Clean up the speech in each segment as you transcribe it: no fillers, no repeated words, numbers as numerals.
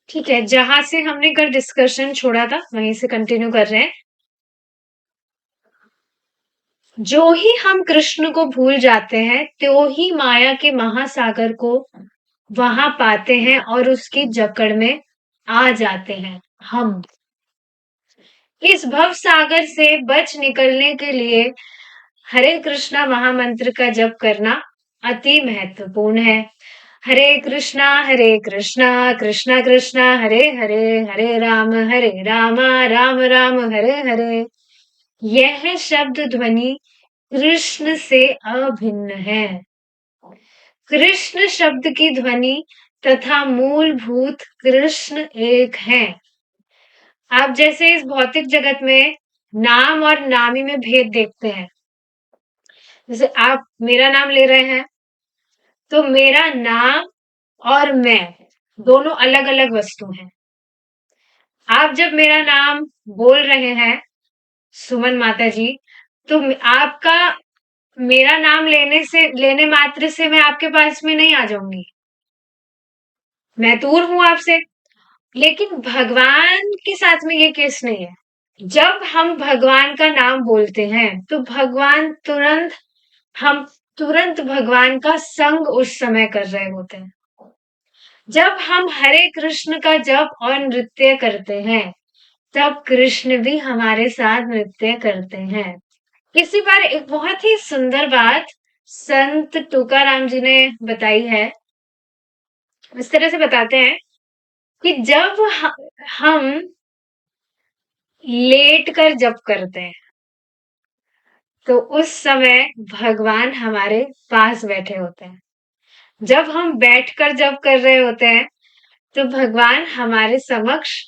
ठीक है, जहां से हमने कल डिस्कशन छोड़ा था वहीं से कंटिन्यू कर रहे हैं। जो ही हम कृष्ण को भूल जाते हैं, त्यों ही माया के महासागर को वहां पाते हैं और उसकी जकड़ में आ जाते हैं हम। इस भव सागर से बच निकलने के लिए हरे कृष्णा महामंत्र का जप करना अति महत्वपूर्ण है। हरे कृष्णा कृष्णा कृष्णा हरे हरे, हरे राम राम राम हरे हरे। यह शब्द ध्वनि कृष्ण से अभिन्न है। कृष्ण शब्द की ध्वनि तथा मूलभूत कृष्ण एक है। आप जैसे इस भौतिक जगत में नाम और नामी में भेद देखते हैं। जैसे आप मेरा नाम ले रहे हैं, तो मेरा नाम और मैं दोनों अलग अलग वस्तु हैं। आप जब मेरा नाम बोल रहे हैं सुमन माता जी, तो आपका मेरा नाम लेने मात्र से मैं आपके पास में नहीं आ जाऊंगी, मैं दूर हूं आपसे। लेकिन भगवान के साथ में ये केस नहीं है। जब हम भगवान का नाम बोलते हैं तो हम तुरंत भगवान का संग उस समय कर रहे होते हैं। जब हम हरे कृष्ण का जप और नृत्य करते हैं, तब कृष्ण भी हमारे साथ नृत्य करते हैं। इसी बार एक बहुत ही सुंदर बात संत तुकाराम जी ने बताई है। इस तरह से बताते हैं कि जब हम लेट कर जप करते हैं, तो उस समय भगवान हमारे पास बैठे होते हैं। जब हम बैठकर जप कर रहे होते हैं, तो भगवान हमारे समक्ष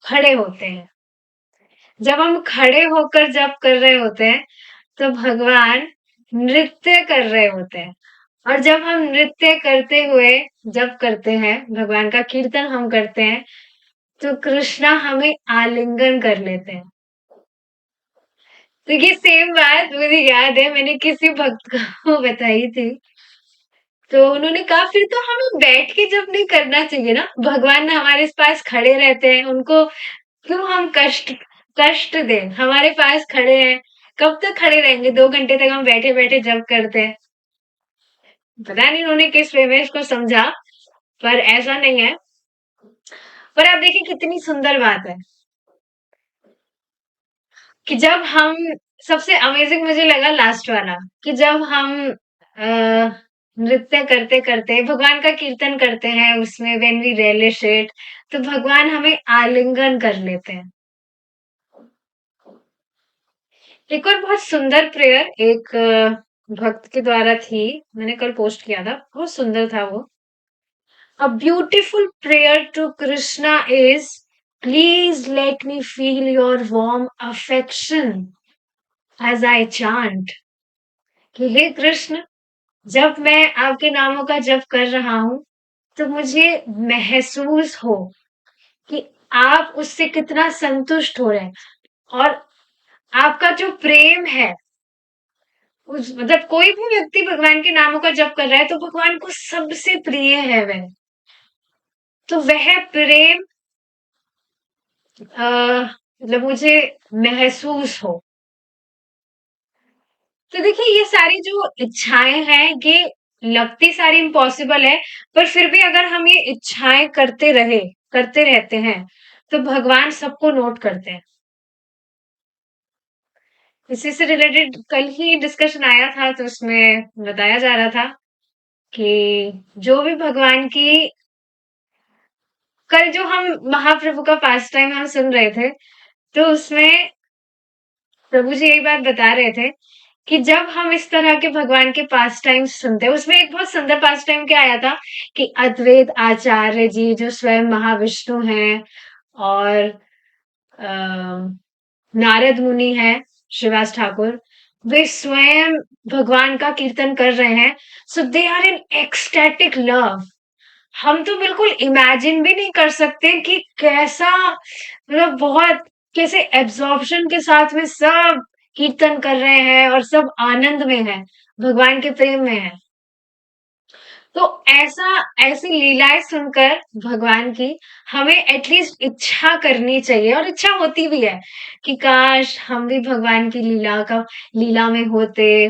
खड़े होते हैं। जब हम खड़े होकर जप कर रहे होते हैं, तो भगवान नृत्य कर रहे होते हैं। और जब हम नृत्य करते हुए जप करते हैं, भगवान का कीर्तन हम करते हैं, तो कृष्णा हमें आलिंगन कर लेते हैं। तो ये सेम बात मुझे याद है, मैंने किसी भक्त को बताई थी। तो उन्होंने कहा फिर तो हमें बैठ के जप नहीं करना चाहिए ना, भगवान हमारे पास खड़े रहते हैं, उनको क्यों हम कष्ट कष्ट दें, हमारे पास खड़े हैं। कब तक खड़े रहेंगे, 2 घंटे तक हम बैठे बैठे जप करते हैं। पता नहीं उन्होंने किस वे में इसको समझा, पर ऐसा नहीं है। पर आप देखिए कितनी सुंदर बात है कि जब हम सबसे अमेजिंग मुझे लगा लास्ट वाला, कि जब हम नृत्य करते करते भगवान का कीर्तन करते हैं, उसमें व्हेन वी रियलिश इट, तो भगवान हमें आलिंगन कर लेते हैं। एक और बहुत सुंदर प्रेयर एक भक्त के द्वारा थी, मैंने कल पोस्ट किया था, बहुत सुंदर था वो। A beautiful prayer to Krishna is, please let me feel your warm affection as I chant. कि हे कृष्ण, जब मैं आपके नामों का जप कर रहा हूं, तो मुझे महसूस हो कि आप उससे कितना संतुष्ट हो रहे हैं। और आपका जो प्रेम है, उस मतलब कोई भी व्यक्ति भगवान के नामों का जप कर रहा है, तो भगवान को सबसे प्रिय है वह। तो वह प्रेम मतलब मुझे महसूस हो। तो देखिए ये सारी जो इच्छाएं हैं, ये लगती सारी इम्पॉसिबल है, पर फिर भी अगर हम ये इच्छाएं करते रहते हैं, तो भगवान सबको नोट करते हैं। इसी से रिलेटेड कल ही डिस्कशन आया था, तो उसमें बताया जा रहा था कि जो भी भगवान की, कल जो हम महाप्रभु का पास टाइम हम सुन रहे थे, तो उसमें प्रभु जी यही बात बता रहे थे कि जब हम इस तरह के भगवान के पास टाइम सुनते हैं, उसमें एक बहुत सुंदर पास टाइम क्या आया था कि अद्वैत आचार्य जी जो स्वयं महाविष्णु हैं, और नारद मुनि हैं, श्रीवास ठाकुर, वे स्वयं भगवान का कीर्तन कर रहे हैं। So they are in ecstatic love. हम तो बिल्कुल इमेजिन भी नहीं कर सकते कि कैसा, मतलब बहुत कैसे एब्जॉर्प्शन के साथ में सब कीर्तन कर रहे हैं और सब आनंद में है, भगवान के प्रेम में है। तो ऐसा ऐसी लीलाएँ सुनकर भगवान की हमें एटलीस्ट इच्छा करनी चाहिए और इच्छा होती भी है कि काश हम भी भगवान की लीला में होते,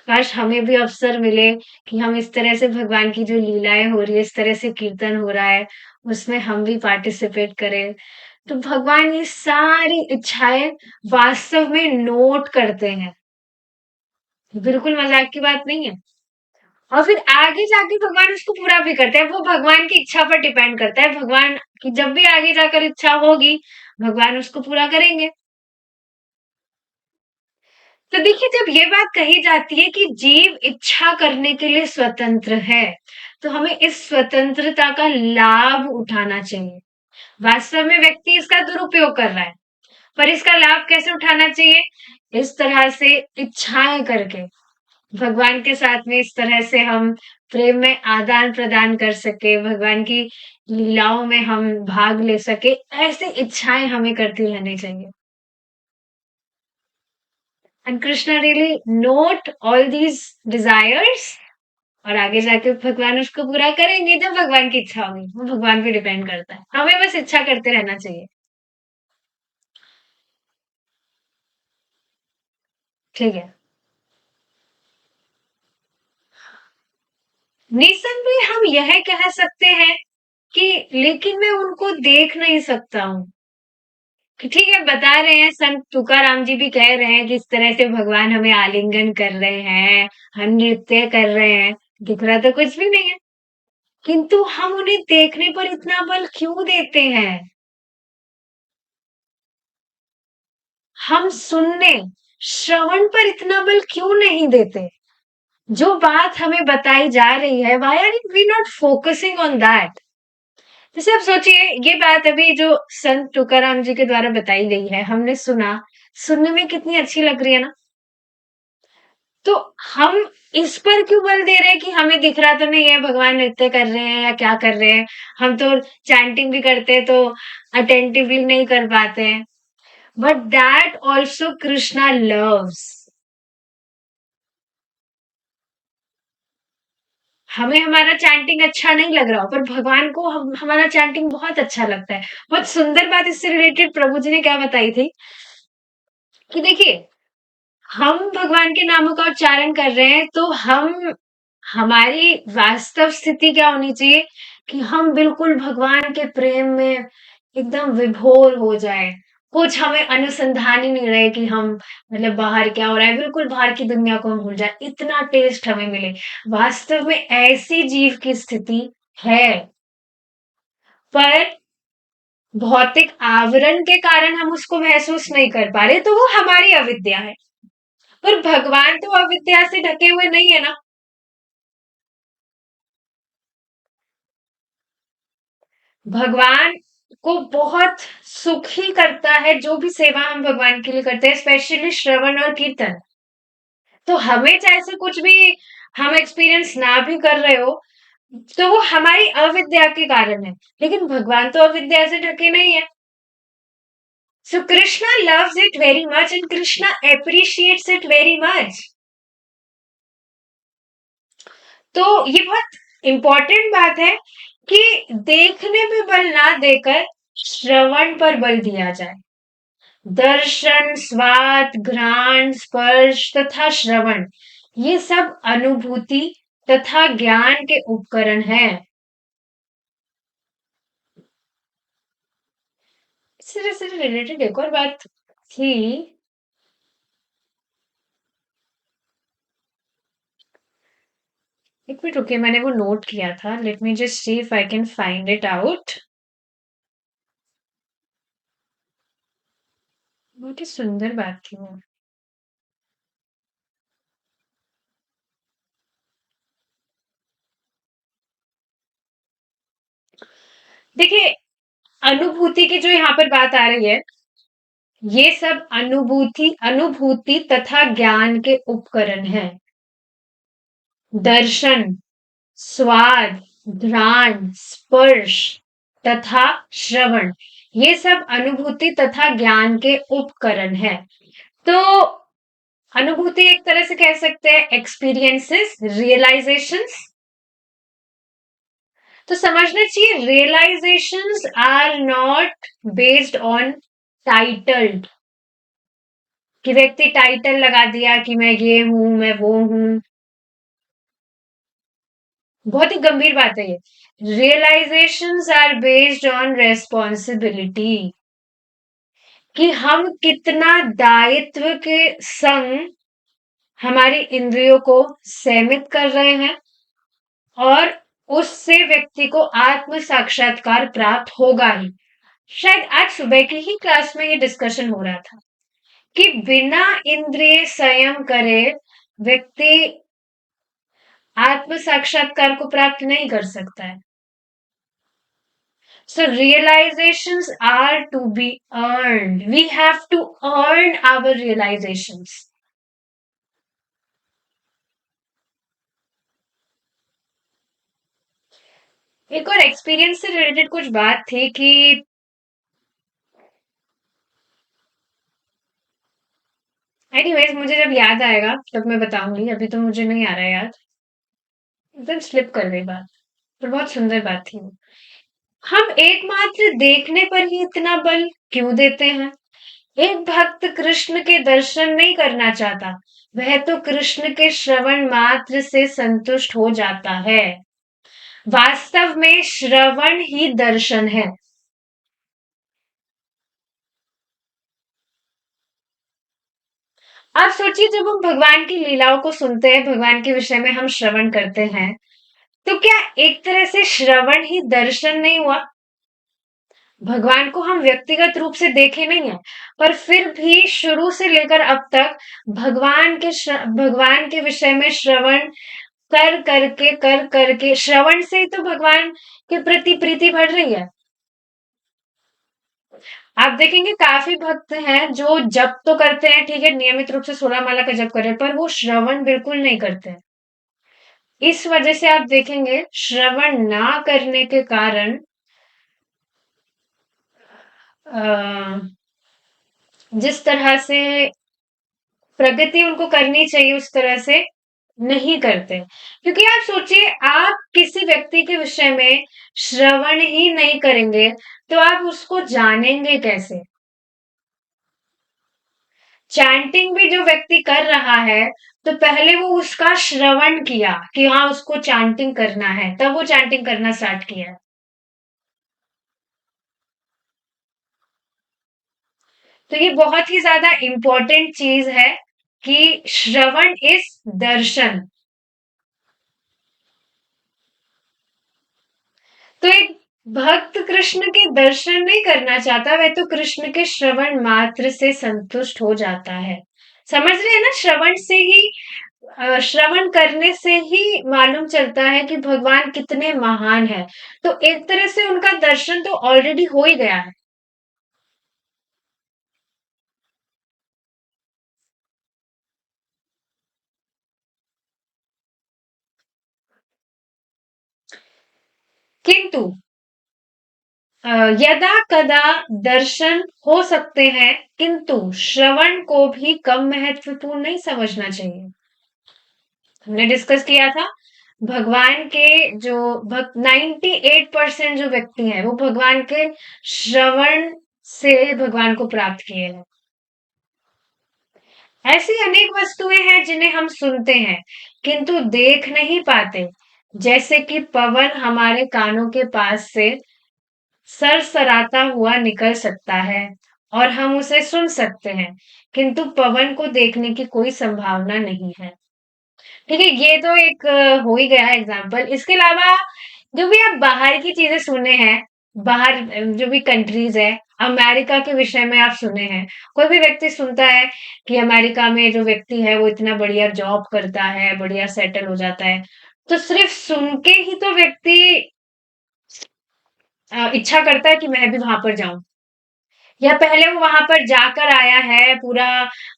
काश हमें भी अवसर मिले कि हम इस तरह से भगवान की जो लीलाएँ हो रही है, इस तरह से कीर्तन हो रहा है, उसमें हम भी पार्टिसिपेट करें। तो भगवान ये सारी इच्छाएँ वास्तव में नोट करते हैं। बिल्कुल मज़ाक की बात नहीं है। और फिर आगे जाके भगवान उसको पूरा भी करते हैं। वो भगवान की इच्छा पर डिपेंड करता है। भगवान की जब भी आगे जाकर इच्छा होगी, भगवान उसको पूरा करेंगे। तो देखिए जब ये बात कही जाती है कि जीव इच्छा करने के लिए स्वतंत्र है, तो हमें इस स्वतंत्रता का लाभ उठाना चाहिए। वास्तव में व्यक्ति इसका दुरुपयोग कर रहा है, पर इसका लाभ कैसे उठाना चाहिए? इस तरह से इच्छाएँ करके। भगवान के साथ में इस तरह से हम प्रेम में आदान-प्रदान कर सके, भगवान की लीलाओं में हम भाग ले सके, ऐसी इच्छाएँ हमें करती रहनी चाहिए। And Krishna really note all these desires और आगे जाके भगवान उसको पूरा करेंगे जब भगवान की इच्छा होगी। वो भगवान पे डिपेंड करता है। हमें बस इच्छा करते रहना चाहिए। ठीक है। निसंदेह हम यह कह सकते हैं कि लेकिन मैं उनको देख नहीं सकता हूँ। कि ठीक है बता रहे हैं संत तुकाराम जी भी कह रहे हैं कि इस तरह से भगवान हमें आलिंगन कर रहे हैं, हम नृत्य कर रहे हैं, दिख रहा तो कुछ भी नहीं है। किंतु हम उन्हें देखने पर इतना बल क्यों देते हैं? हम सुनने, श्रवण पर इतना बल क्यों नहीं देते? जो बात हमें बताई जा रही है, why are we not focusing on that? जैसे आप सोचिए ये बात अभी जो संत तुकाराम जी के द्वारा बताई गई है, हमने सुना, सुनने में कितनी अच्छी लग रही है ना? तो हम इस पर क्यों बल दे रहे हैं कि हमें दिख रहा तो नहीं है भगवान नृत्य कर रहे हैं या क्या कर रहे हैं। हम तो चैंटिंग भी करते हैं तो अटेंटिवली नहीं कर पाते हैं। But that also Krishna loves. हमें हमारा चैंटिंग अच्छा नहीं लग रहा हो पर भगवान को हमारा चैंटिंग बहुत अच्छा लगता है। बहुत सुंदर बात इससे रिलेटेड प्रभु जी ने क्या बताई थी कि देखिए हम भगवान के नामों का उच्चारण कर रहे हैं तो हमारी वास्तव स्थिति क्या होनी चाहिए कि हम बिल्कुल भगवान के प्रेम में एकदम विभोर हो जाए। कुछ हमें अनुसंधान ही नहीं रहे कि हम मतलब बाहर क्या हो रहा है, बिल्कुल बाहर की दुनिया को हम भूल जाए, इतना टेस्ट हमें मिले। वास्तव में ऐसी जीव की स्थिति है, पर भौतिक आवरण के कारण हम उसको महसूस नहीं कर पा रहे, तो वो हमारी अविद्या है। पर भगवान तो अविद्या से ढके हुए नहीं है ना। भगवान को बहुत सुखी करता है जो भी सेवा हम भगवान के लिए करते हैं, स्पेशली श्रवण और कीर्तन। तो हमें चाहे से कुछ भी हम एक्सपीरियंस ना भी कर रहे हो, तो वो हमारी अविद्या के कारण है। लेकिन भगवान तो अविद्या से ढके नहीं है। So Krishna loves it very much and Krishna appreciates it very much. तो ये बहुत इंपॉर्टेंट बात है कि देखने पे बल ना देकर श्रवण पर बल दिया जाए। दर्शन, स्वाद, घ्राण, स्पर्श तथा श्रवण ये सब अनुभूति तथा ज्ञान के उपकरण हैं। इससे रिलेटेड एक और बात थी। एक मिनट रुकिए मैंने वो नोट किया था। Let me just see if I can find it out. बहुत ही सुंदर बात थी वो। देखिए अनुभूति की जो यहाँ पर बात आ रही है, ये सब अनुभूति तथा ज्ञान के उपकरण हैं। दर्शन, स्वाद, घ्राण, स्पर्श तथा श्रवण ये सब अनुभूति तथा ज्ञान के उपकरण हैं। तो अनुभूति एक तरह से कह सकते हैं एक्सपीरियंसेस, रियलाइजेशंस तो समझना चाहिए realisations are not based on title, कि व्यक्ति टाइटल लगा दिया कि मैं ये हूं, मैं वो हूं। बहुत ही गंभीर बात है ये। Realisations are based on responsibility, कि हम कितना दायित्व के संग हमारी इंद्रियों को सीमित कर रहे हैं, और उससे व्यक्ति को आत्म साक्षात्कार प्राप्त होगा ही। शायद आज सुबह की ही क्लास में ये डिस्कशन हो रहा था कि बिना इंद्रिय संयम करे व्यक्ति आत्म साक्षात्कार को प्राप्त नहीं कर सकता है। So realizations are to be earned. We have to earn our realizations. एक और एक्सपीरियंस से रिलेटेड कुछ बात थी कि एनीवेज मुझे जब याद आएगा तब मैं बताऊंगी, अभी तो मुझे नहीं आ रहा है याद, एकदम स्लिप कर गई बात। पर बहुत सुंदर बात थी वो। हम एकमात्र देखने पर ही इतना बल क्यों देते हैं? एक भक्त कृष्ण के दर्शन नहीं करना चाहता, वह तो कृष्ण के श्रवण मात्र से संतुष्ट हो जाता है। वास्तव में श्रवण ही दर्शन है। आप सोचिए, जब हम भगवान की लीलाओं को सुनते हैं, भगवान के विषय में हम श्रवण करते हैं, तो क्या एक तरह से श्रवण ही दर्शन नहीं हुआ? भगवान को हम व्यक्तिगत रूप से देखे नहीं है, पर फिर भी शुरू से लेकर अब तक भगवान के विषय में श्रवण कर करके श्रवण से ही तो भगवान के प्रति प्रीति बढ़ रही है। आप देखेंगे काफी भक्त हैं जो जप तो करते हैं, ठीक है, नियमित रूप से 16 माला का जप कर रहे हैं, पर वो श्रवण बिल्कुल नहीं करते हैं। इस वजह से आप देखेंगे श्रवण ना करने के कारण जिस तरह से प्रगति उनको करनी चाहिए उस तरह से नहीं करते। क्योंकि आप सोचिए, आप किसी व्यक्ति के विषय में श्रवण ही नहीं करेंगे तो आप उसको जानेंगे कैसे? चैंटिंग भी जो व्यक्ति कर रहा है, तो पहले वो उसका श्रवण किया कि हाँ उसको चैंटिंग करना है, तब वो चैंटिंग करना स्टार्ट किया। तो ये बहुत ही ज्यादा इंपॉर्टेंट चीज है कि श्रवण इज दर्शन। तो एक भक्त कृष्ण के दर्शन नहीं करना चाहता, वह तो कृष्ण के श्रवण मात्र से संतुष्ट हो जाता है। समझ रहे हैं ना? श्रवण से ही श्रवण करने से ही मालूम चलता है कि भगवान कितने महान है। तो एक तरह से उनका दर्शन तो ऑलरेडी हो ही गया है। किंतु यदा कदा दर्शन हो सकते हैं, किंतु श्रवण को भी कम महत्वपूर्ण नहीं समझना चाहिए। हमने डिस्कस किया था, भगवान के जो भक्त 98% जो व्यक्ति हैं वो भगवान के श्रवण से भगवान को प्राप्त किए हैं। ऐसी अनेक वस्तुएं हैं जिन्हें हम सुनते हैं किंतु देख नहीं पाते, जैसे कि पवन हमारे कानों के पास से सरसराता हुआ निकल सकता है और हम उसे सुन सकते हैं, किंतु पवन को देखने की कोई संभावना नहीं है। ठीक है, ये तो एक हो ही गया एग्जाम्पल। इसके अलावा जो भी आप बाहर की चीजें सुने हैं, बाहर जो भी कंट्रीज है, अमेरिका के विषय में आप सुने हैं, कोई भी व्यक्ति सुनता है कि अमेरिका में जो व्यक्ति है वो इतना बढ़िया जॉब करता है, बढ़िया सेटल हो जाता है, तो सिर्फ सुन के ही तो व्यक्ति इच्छा करता है कि मैं भी वहां पर जाऊं, या पहले वो वहां पर जाकर आया है, पूरा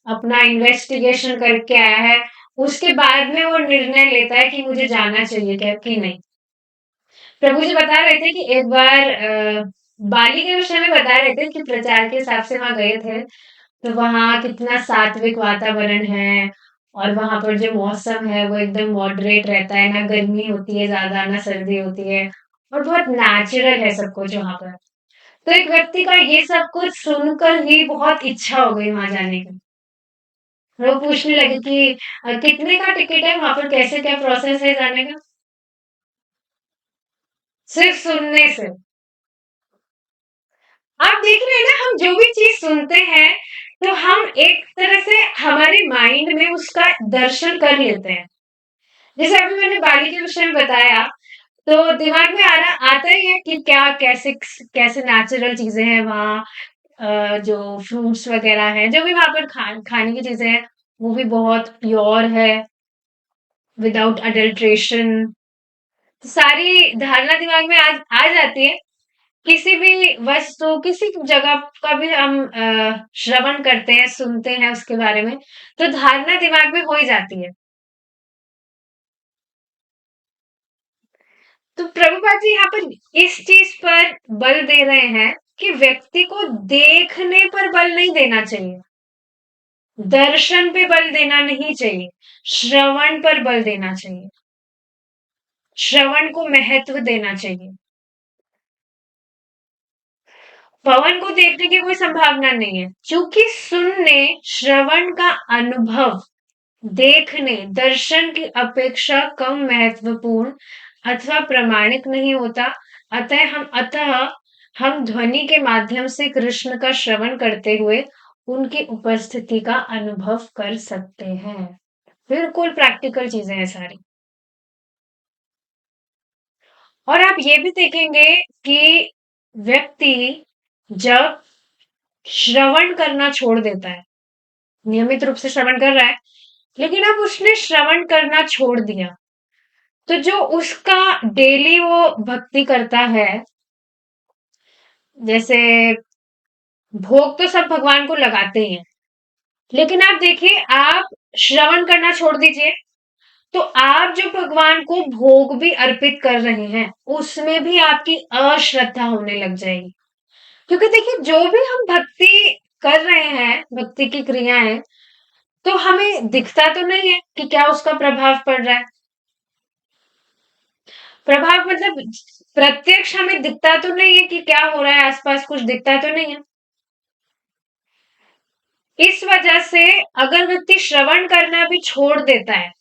अपना इन्वेस्टिगेशन करके आया है, उसके बाद में वो निर्णय लेता है कि मुझे जाना चाहिए क्या कि नहीं। प्रभु जी बता रहे थे कि एक बार बाली के विषय में बता रहे थे कि प्रचार के हिसाब से वहां गए थे, तो वहां कितना सात्विक वातावरण है, और वहां पर जो मौसम है वो एकदम मॉडरेट रहता है, ना गर्मी होती है ज्यादा ना सर्दी होती है, और बहुत नेचुरल है सब कुछ वहां पर। तो एक व्यक्ति का ये सब कुछ सुनकर ही बहुत इच्छा हो गई वहां जाने की। वो पूछने लगे कि कितने का टिकट है वहां पर, कैसे क्या प्रोसेस है जाने का। सिर्फ सुनने से। आप देख रहे हैं ना, हम जो भी चीज सुनते हैं तो हम एक तरह से हमारे माइंड में उसका दर्शन कर लेते हैं। जैसे अभी मैंने बाली के विषय में बताया, तो दिमाग में आता ही है कि क्या कैसे कैसे नेचुरल चीजें हैं वहाँ। जो फ्रूट्स वगैरह हैं, जो भी वहां पर खाने की चीजें हैं, वो भी बहुत प्योर है, विदाउट अडल्ट्रेशन। सारी धारणा दिमाग में आ जाती है। किसी भी वस्तु, किसी जगह का भी हम श्रवण करते हैं, सुनते हैं उसके बारे में, तो धारणा दिमाग में हो ही जाती है। तो प्रभुपाद जी यहाँ पर इस चीज पर बल दे रहे हैं कि व्यक्ति को देखने पर बल नहीं देना चाहिए, दर्शन पे बल देना नहीं चाहिए, श्रवण पर बल देना चाहिए, श्रवण को महत्व देना चाहिए। पवन को देखने की कोई संभावना नहीं है, क्योंकि सुनने, श्रवण का अनुभव देखने, दर्शन की अपेक्षा कम महत्वपूर्ण अथवा प्रामाणिक नहीं होता। अतः हम ध्वनि के माध्यम से कृष्ण का श्रवण करते हुए उनकी उपस्थिति का अनुभव कर सकते हैं। बिल्कुल प्रैक्टिकल चीजें हैं सारी। और आप ये भी देखेंगे कि व्यक्ति जब श्रवण करना छोड़ देता है, नियमित रूप से श्रवण कर रहा है, लेकिन अब उसने श्रवण करना छोड़ दिया, तो जो उसका डेली वो भक्ति करता है, जैसे भोग तो सब भगवान को लगाते ही हैं, लेकिन आप देखिए, आप श्रवण करना छोड़ दीजिए, तो आप जो भगवान को भोग भी अर्पित कर रहे हैं, उसमें भी आपकी अश्रद्धा होने लग जाएगी। क्योंकि देखिए, जो भी हम भक्ति कर रहे हैं, भक्ति की क्रियाएं, तो हमें दिखता तो नहीं है कि क्या उसका प्रभाव पड़ रहा है। प्रभाव मतलब प्रत्यक्ष हमें दिखता तो नहीं है कि क्या हो रहा है आसपास, कुछ दिखता तो नहीं है। इस वजह से अगर व्यक्ति श्रवण करना भी छोड़ देता है,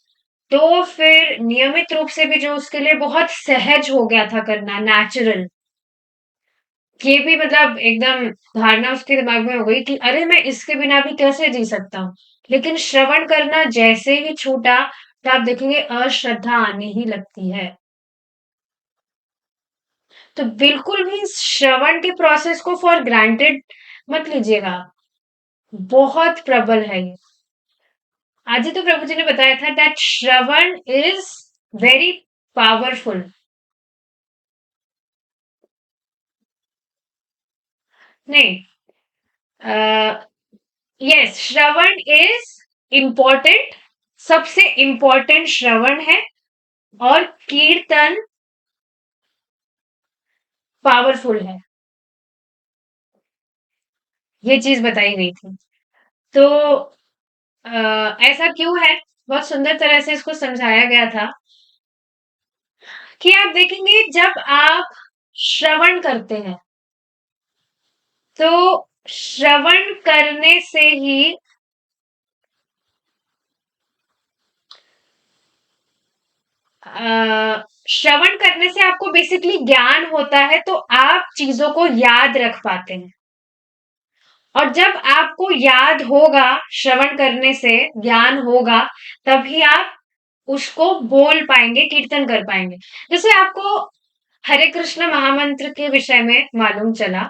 तो फिर नियमित रूप से भी जो उसके लिए बहुत सहज हो गया था करना, नेचुरल, ये भी मतलब एकदम धारणा उसके दिमाग में हो गई कि अरे मैं इसके बिना भी कैसे जी सकता हूँ। लेकिन श्रवण करना जैसे ही छूटा, तो आप देखेंगे अश्रद्धा आने ही लगती है। तो बिल्कुल भी श्रवण के प्रोसेस को फॉर ग्रांटेड मत लीजिएगा, बहुत प्रबल है ये। आज ही तो प्रभु जी ने बताया था that Shravan is very powerful. नहीं, यस, श्रवण इज इम्पोर्टेंट, सबसे इम्पोर्टेंट श्रवण है, और कीर्तन पावरफुल है, ये चीज बताई गई थी। तो ऐसा क्यों है, बहुत सुंदर तरह से इसको समझाया गया था कि आप देखेंगे जब आप श्रवण करते हैं, तो श्रवण करने से ही श्रवण करने से आपको बेसिकली ज्ञान होता है, तो आप चीजों को याद रख पाते हैं। और जब आपको याद होगा, श्रवण करने से ज्ञान होगा, तभी आप उसको बोल पाएंगे, कीर्तन कर पाएंगे। जैसे आपको हरे कृष्ण महामंत्र के विषय में मालूम चला,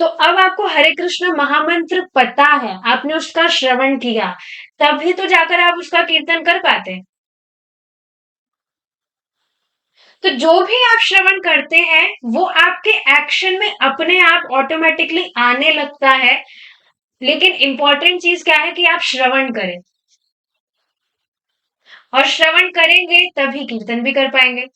तो अब आपको हरे कृष्ण महामंत्र पता है, आपने उसका श्रवण किया, तभी तो जाकर आप उसका कीर्तन कर पाते हैं। तो जो भी आप श्रवण करते हैं, वो आपके एक्शन में अपने आप ऑटोमेटिकली आने लगता है। लेकिन इंपॉर्टेंट चीज क्या है कि आप श्रवण करें, और श्रवण करेंगे तभी कीर्तन भी कर पाएंगे।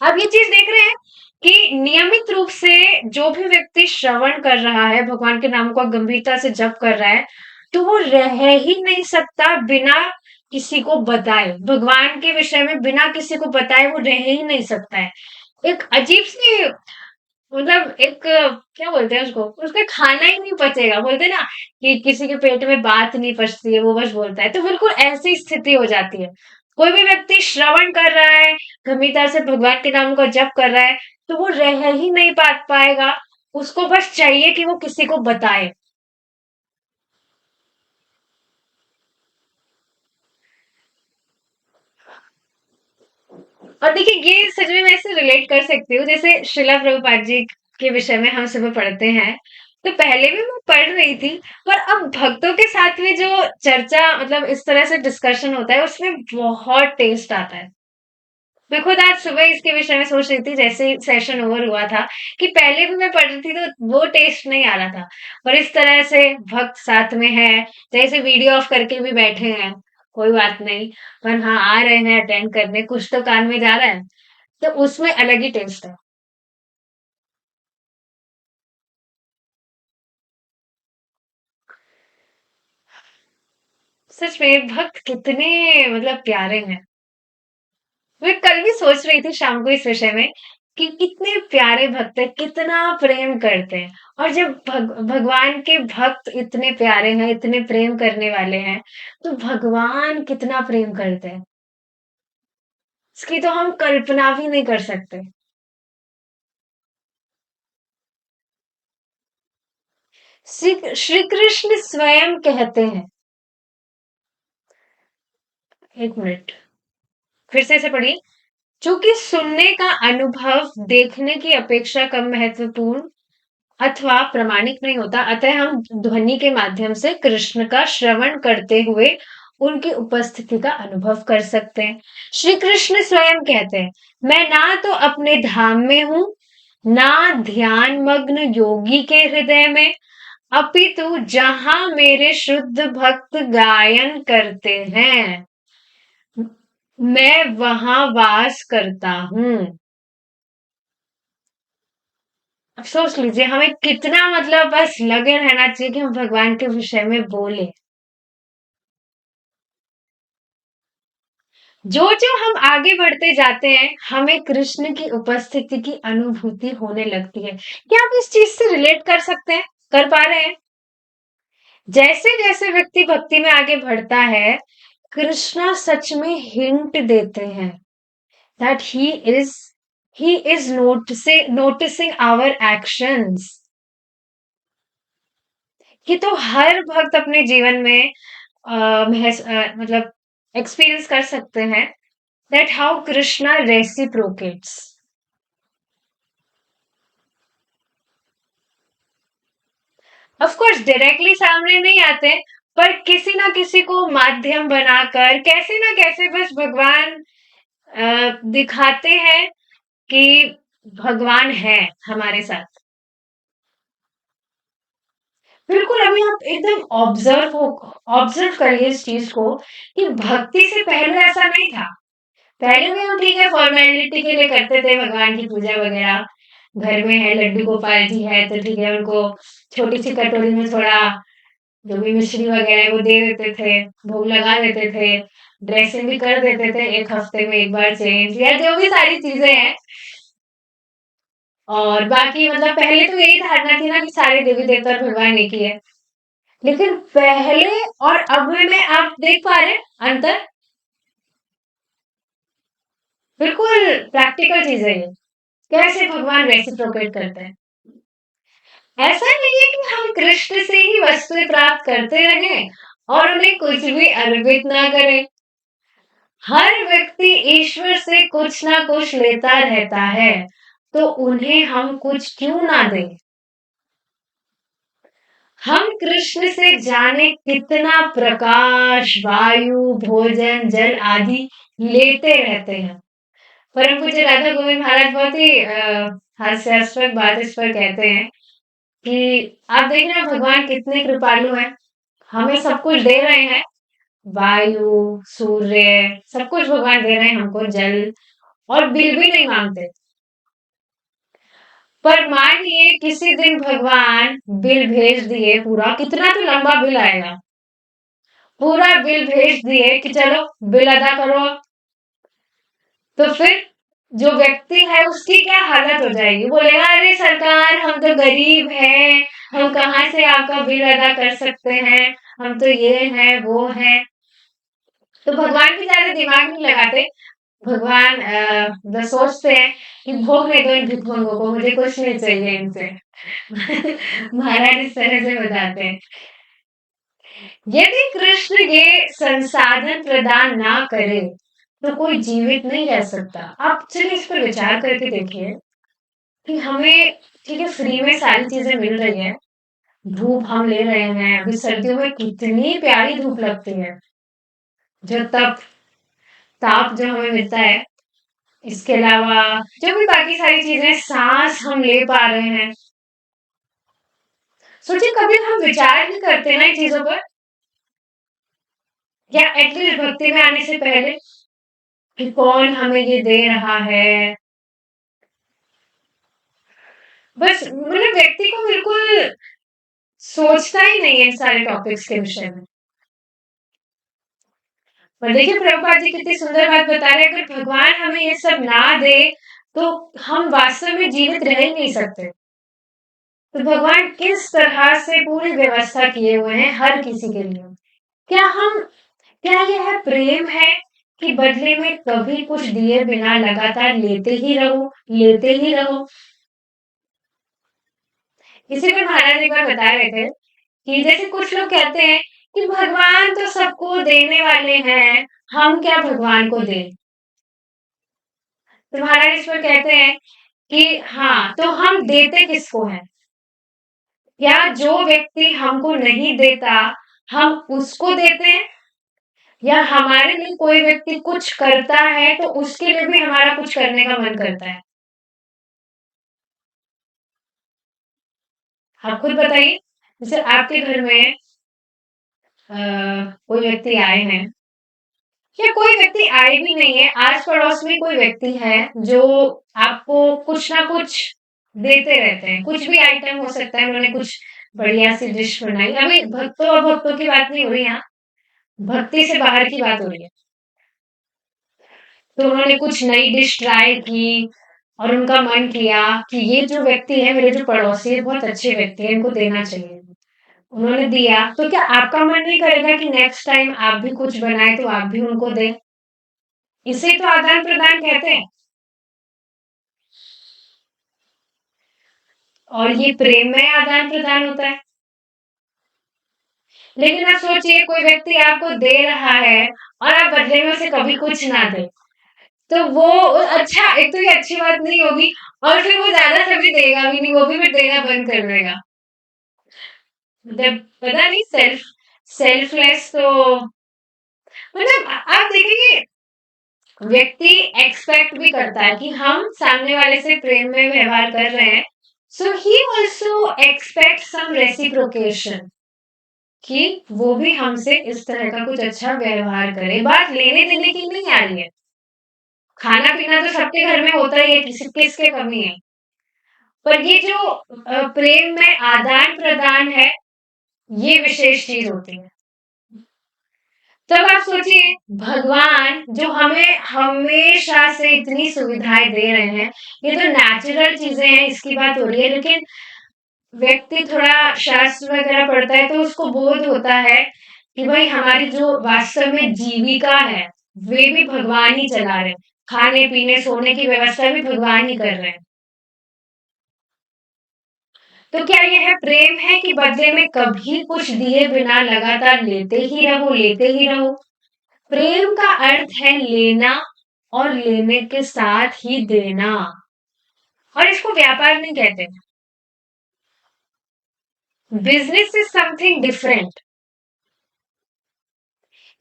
आप ये चीज देख रहे हैं कि नियमित रूप से जो भी व्यक्ति श्रवण कर रहा है, भगवान के नाम को गंभीरता से जप कर रहा है, तो वो रह ही नहीं सकता बिना किसी को बताए, भगवान के विषय में बिना किसी को बताए वो रह ही नहीं सकता है। एक अजीब-सी मतलब एक क्या बोलते हैं उसको? उसका खाना ही नहीं पचेगा। बोलते हैं ना कि किसी के पेट में बात नहीं पचती है, वो बस बोलता है। तो बिल्कुल ऐसी स्थिति हो जाती है। कोई भी व्यक्ति श्रवण कर रहा है, गंभीरता से भगवान के नाम का जप कर रहा है, तो वो रह ही नहीं पाएगा। उसको बस चाहिए कि वो किसी को बताए। और देखिए ये सच में मैं इससे रिलेट कर सकती हूँ जैसे श्रीला प्रभुपाद जी के विषय में हम सुबह पढ़ते हैं तो पहले भी मैं पढ़ रही थी पर अब भक्तों के साथ में जो चर्चा मतलब इस तरह से डिस्कशन होता है उसमें बहुत टेस्ट आता है। मैं खुद आज सुबह इसके विषय में सोच रही थी जैसे ही सेशन ओवर हुआ था कि पहले भी मैं पढ़ रही थी तो वो टेस्ट नहीं आ रहा था और इस तरह से भक्त साथ में है जैसे वीडियो ऑफ करके भी बैठे हैं कोई बात नहीं पर हाँ आ रहे हैं अटेंड करने कुछ तो कान में जा रहा है तो उसमें अलग ही टेस्ट है। सच में भक्त कितने मतलब प्यारे हैं। मैं कल भी सोच रही थी शाम को इस विषय में कि कितने प्यारे भक्त हैं, कितना प्रेम करते हैं और जब भगवान के भक्त इतने प्यारे हैं, इतने प्रेम करने वाले हैं, तो भगवान कितना प्रेम करते हैं, इसकी तो हम कल्पना भी नहीं कर सकते। श्री कृष्ण स्वयं कहते हैं, एक मिनट फिर से इसे पढ़िए। चूंकि सुनने का अनुभव देखने की अपेक्षा कम महत्वपूर्ण अथवा प्रामाणिक नहीं होता अतः हम ध्वनि के माध्यम से कृष्ण का श्रवण करते हुए उनकी उपस्थिति का अनुभव कर सकते हैं। श्री कृष्ण स्वयं कहते हैं मैं ना तो अपने धाम में हूं ना ध्यान मग्न योगी के हृदय में अपितु जहां मेरे शुद्ध भक्त गायन करते हैं मैं वहां वास करता हूं। अब सोच लीजिए हमें कितना मतलब बस लगे रहना चाहिए कि हम भगवान के विषय में बोले। जो जो हम आगे बढ़ते जाते हैं हमें कृष्ण की उपस्थिति की अनुभूति होने लगती है। क्या आप इस चीज से रिलेट कर सकते हैं? कर पा रहे हैं? जैसे जैसे व्यक्ति भक्ति में आगे बढ़ता है कृष्णा सच में हिंट देते हैं that he is noticing our actions. ये तो हर भक्त अपने जीवन में मतलब एक्सपीरियंस कर सकते हैं that how Krishna reciprocates. Of course directly सामने नहीं आते पर किसी ना किसी को माध्यम बनाकर कैसे ना कैसे बस भगवान दिखाते हैं कि भगवान है हमारे साथ। बिल्कुल अभी आप एकदम ऑब्जर्व करिए इस चीज को कि भक्ति से पहले ऐसा नहीं था। पहले भी हम ठीक है फॉर्मेलिटी के लिए करते थे भगवान की पूजा वगैरह। घर में है लड्डू गोपाल जी है तो ठीक है उनको छोटी सी कटोरी में थोड़ा जो भी मिश्री वगैरह है वो दे देते थे, भोग लगा देते थे, ड्रेसिंग भी कर देते थे एक हफ्ते में एक बार चेंज या जो भी सारी चीजें हैं। और बाकी मतलब पहले तो यही धारणा थी ना कि सारे देवी देवता और भगवान एक ही है। लेकिन पहले और अब में आप देख पा रहे हैं अंतर। बिल्कुल प्रैक्टिकल चीज है ये कैसे भगवान रेसिप्रोकेट करते हैं। ऐसा नहीं है कि हम कृष्ण से ही वस्तुएं प्राप्त करते रहें और उन्हें कुछ भी अर्पित ना करें। हर व्यक्ति ईश्वर से कुछ ना कुछ लेता रहता है तो उन्हें हम कुछ क्यों ना दें। हम कृष्ण से जाने कितना प्रकाश वायु भोजन जल आदि लेते रहते हैं। परम पूज्य राधा गोविंद महाराज बहुत ही हास्यास्पद बात इस पर कहते हैं कि आप देख रहे हैं भगवान कितने कृपालु हैं। हमें सब कुछ दे रहे हैं वायु सूर्य सब कुछ भगवान दे रहे हैं हमको जल और बिल भी नहीं मांगते। पर मानिए किसी दिन भगवान बिल भेज दिए पूरा कितना तो लंबा बिल आएगा पूरा बिल भेज दिए कि चलो बिल अदा करो तो फिर जो व्यक्ति है उसकी क्या हालत हो जाएगी, बोलेगा अरे सरकार हम तो गरीब हैं, हम कहाँ से आपका बिल अदा कर सकते हैं, हम तो ये है वो है। तो भगवान भी ज्यादा दिमाग नहीं लगाते। भगवान बस सोचते हैं कि भोगने दो इन भिखमंगों को, मुझे कुछ नहीं चाहिए इनसे। महाराज इस तरह से बताते हैं। यदि कृष्ण ये संसाधन प्रदान ना करे तो कोई जीवित नहीं रह सकता। आप चलिए इस पर विचार करके देखिए कि हमें, ठीक है, फ्री में सारी चीजें मिल रही है, धूप हम ले रहे हैं, अभी सर्दियों में कितनी प्यारी धूप लगती है, जो तप ताप जो हमें मिलता है, इसके अलावा जो भी बाकी सारी चीजें, सांस हम ले पा रहे हैं। सोचिए कभी हम विचार नहीं करते ना इन चीजों पर, या एटलीस्ट भक्ति में आने से पहले, कि कौन हमें ये दे रहा है। बस मतलब व्यक्ति को बिल्कुल सोचता ही नहीं है इन सारे टॉपिक्स के विषय में। पर देखिए प्रभुपाद जी कितनी सुंदर बात बता रहे हैं, अगर भगवान हमें ये सब ना दे तो हम वास्तव में जीवित रह ही नहीं सकते। तो भगवान किस तरह से पूरी व्यवस्था किए हुए हैं हर किसी के लिए। क्या हम, क्या यह प्रेम है कि बदले में कभी कुछ दिए बिना लगातार लेते ही रहो, लेते ही रहो। इसी पर महाराज एक बार बता रहे थे कि जैसे कुछ लोग कहते हैं कि भगवान तो सबको देने वाले हैं, हम क्या भगवान को दें। तो महाराज इस पर कहते हैं कि हाँ, तो हम देते किसको हैं, या जो व्यक्ति हमको नहीं देता हम उसको देते हैं, या हमारे लिए कोई व्यक्ति कुछ करता है तो उसके लिए भी हमारा कुछ करने का मन करता है। आप खुद बताइए, जैसे आपके घर में कोई व्यक्ति आए हैं, या कोई व्यक्ति आए भी नहीं है, आस पड़ोस में कोई व्यक्ति है जो आपको कुछ ना कुछ देते रहते हैं, कुछ भी आइटम हो सकता है, उन्होंने कुछ बढ़िया सी डिश बनाई, अभी भक्तों और भक्तों की बात नहीं हो रही यहाँ, भक्ति से बाहर की बात हो रही है। तो उन्होंने कुछ नई डिश ट्राई की और उनका मन किया कि ये जो व्यक्ति है, मेरे जो पड़ोसी है, बहुत अच्छे व्यक्ति है, इनको देना चाहिए। उन्होंने दिया तो क्या आपका मन नहीं करेगा कि नेक्स्ट टाइम आप भी कुछ बनाए तो आप भी उनको दें। इसे तो आदान प्रदान कहते हैं। और ये प्रेम में आदान प्रदान होता है। लेकिन आप सोचिए कोई व्यक्ति आपको दे रहा है और आप बदले में उसे कभी कुछ ना दे, तो वो, अच्छा, एक तो ये अच्छी बात नहीं होगी, और फिर वो ज्यादा कभी देगा भी नहीं, वो भी फिर देना बंद कर देगा। मतलब पता नहीं, सेल्फलेस तो मतलब आप देखेंगे व्यक्ति एक्सपेक्ट भी करता है कि हम सामने वाले से प्रेम में व्यवहार कर रहे हैं, so he also expect some reciprocation, कि वो भी हमसे इस तरह का कुछ अच्छा व्यवहार करे। बात लेने देने की नहीं आ रही है, खाना पीना तो सबके घर में होता ही है, किसी किसके कमी है, पर ये जो प्रेम में आदान प्रदान है, ये विशेष चीज होती है। तब आप सोचिए भगवान जो हमें हमेशा से इतनी सुविधाएं दे रहे हैं, ये तो नेचुरल चीजें हैं, इसकी बात हो रही है, लेकिन व्यक्ति थोड़ा शास्त्र वगैरह पढ़ता है तो उसको बोध होता है कि भाई हमारी जो वास्तव में जीविका है वे भी भगवान ही चला रहे हैं, खाने पीने सोने की व्यवस्था भी भगवान ही कर रहे हैं। तो क्या यह प्रेम है कि बदले में कभी कुछ दिए बिना लगातार लेते ही रहो, लेते ही रहो। प्रेम का अर्थ है लेना, और लेने के साथ ही देना, और इसको व्यापार नहीं कहते। Business is something different.